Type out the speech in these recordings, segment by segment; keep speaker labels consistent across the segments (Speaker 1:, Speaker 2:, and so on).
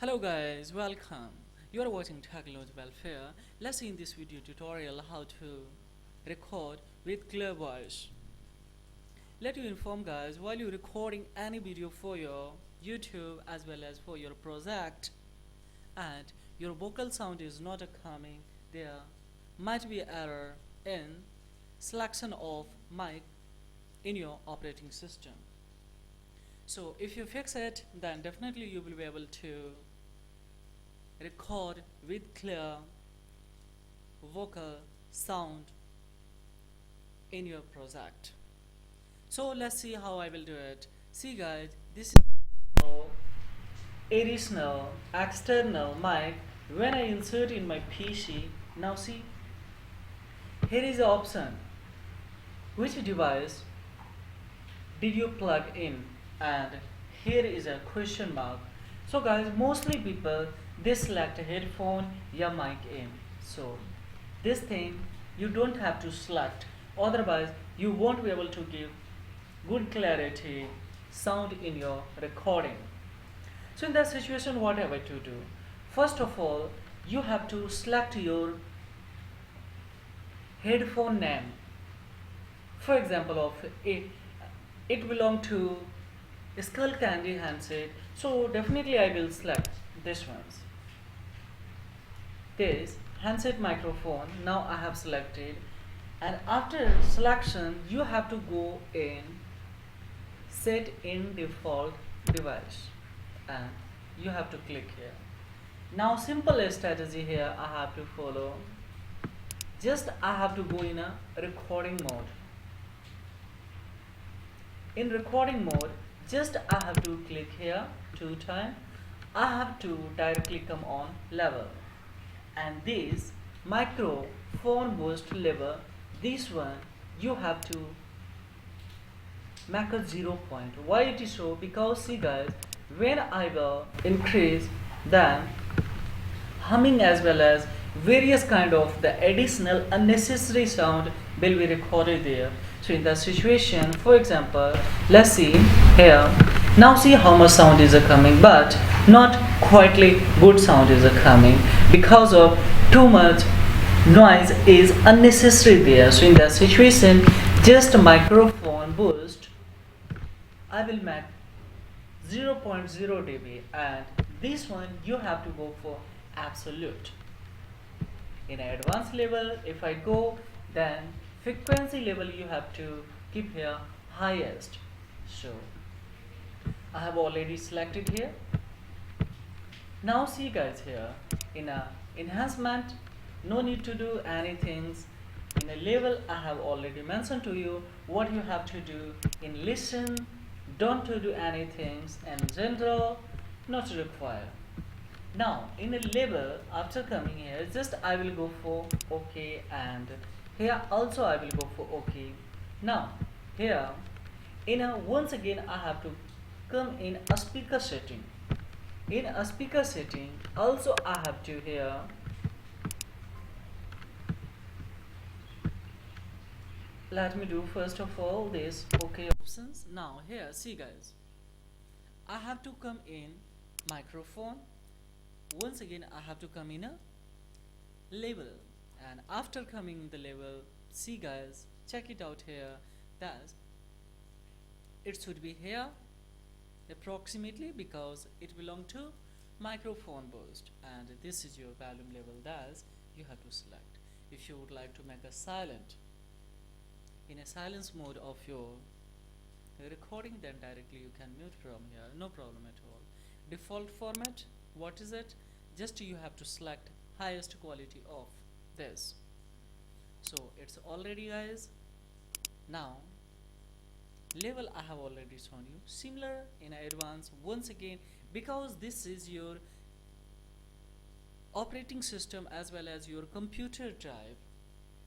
Speaker 1: Hello guys, welcome. You are watching Technology Welfare. Let's see in this video tutorial how to record with clear voice. Let you inform guys, while you're recording any video for your YouTube as well as for your project and your vocal sound is not coming, there might be error in selection of mic in your operating system. So if you fix it, then definitely you will be able to record with clear vocal sound in your project. So let's see how I will do it. See guys, this is additional external mic when I insert in my PC. Now see, here is the option. Which device did you plug in? And here is a question mark. So guys, mostly people they select a headphone या mic in. So this thing you don't have to select, otherwise you won't be able to give good clarity sound in your recording. So in that situation, what have I to do? First of all, you have to select your headphone name. For example, of it belong to Skull Candy handset, so definitely I will select this ones. This handset microphone, now I have selected, and after selection you have to go in set in default device and you have to click here. Now simple strategy here I have to follow. Just I have to go in a recording mode. In recording mode, just I have to click here 2 times. I have to directly come on level, and this microphone boost level, this one you have to make a 0 point. Why it is so? Because see guys, when I will increase, then humming as well as various kind of the additional unnecessary sound will be recorded there. So in that situation, for example, let's see here. Now see how much sound is coming, but not quietly good sound is coming because of too much noise is unnecessary there. So in that situation, just microphone boost I will make 0.0 dB, and this one you have to go for absolute. In advanced level, if I go, then frequency level you have to keep here highest. So I have already selected here. Now see guys, here in a enhancement, no need to do anything. In a level, I have already mentioned to you what you have to do. In listen, don't to do anything, and general, not required. Now in a level, after coming here, just I will go for OK, and here also I will go for OK. Now here in a once again I have to come in a speaker setting. In a speaker setting also I have to here let me do first of all this OK options. Now here see guys, I have to come in microphone. Once again I have to come in a label, and after coming the label, see guys, check it out here, that it should be here approximately because it belong to microphone boost, and this is your volume level that you have to select. If you would like to make a silent in a silence mode of your recording, then directly you can mute from here, no problem at all. Default format, what is it? Just you have to select highest quality of this. So it's already guys. Now level I have already shown you. Similar in advanced, once again, because this is your operating system as well as your computer type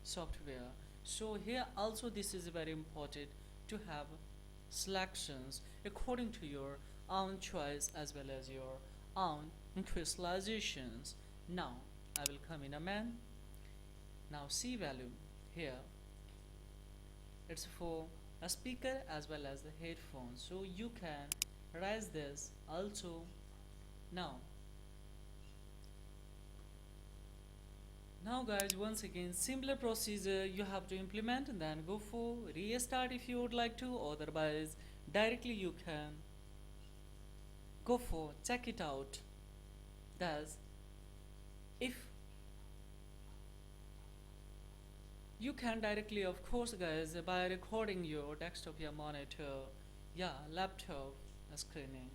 Speaker 1: software, so here also this is very important to have selections according to your own choice as well as your own crystallizations. Now I will come in a man. Now C value here, it's for a speaker as well as the headphones, so you can raise this also. Now Now guys, once again, simpler procedure you have to implement and then go for restart if you would like to, otherwise directly you can go for check it out. Thus, if you can directly, of course guys, by recording your desktop, your monitor, yeah, laptop screening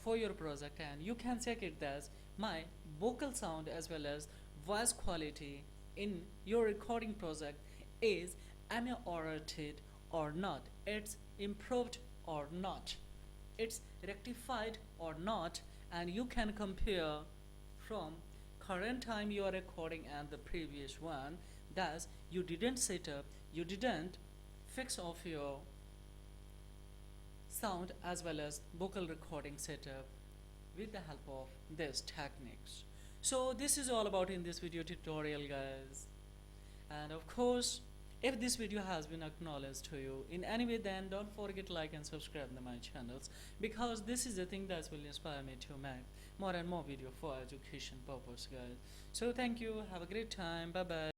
Speaker 1: for your project, and you can check it as my vocal sound as well as voice quality in your recording project is ameliorated or not, it's improved or not, it's rectified or not, and you can compare from current time you are recording and the previous one. Thus you didn't set up, you didn't fix off your sound as well as vocal recording setup with the help of these techniques. So this is all about in this video tutorial guys, and of course if this video has been acknowledged to you in any way, then don't forget to like and subscribe to my channels, because this is the thing that will inspire me to make more and more video for education purpose guys. So thank you, have a great time, bye bye.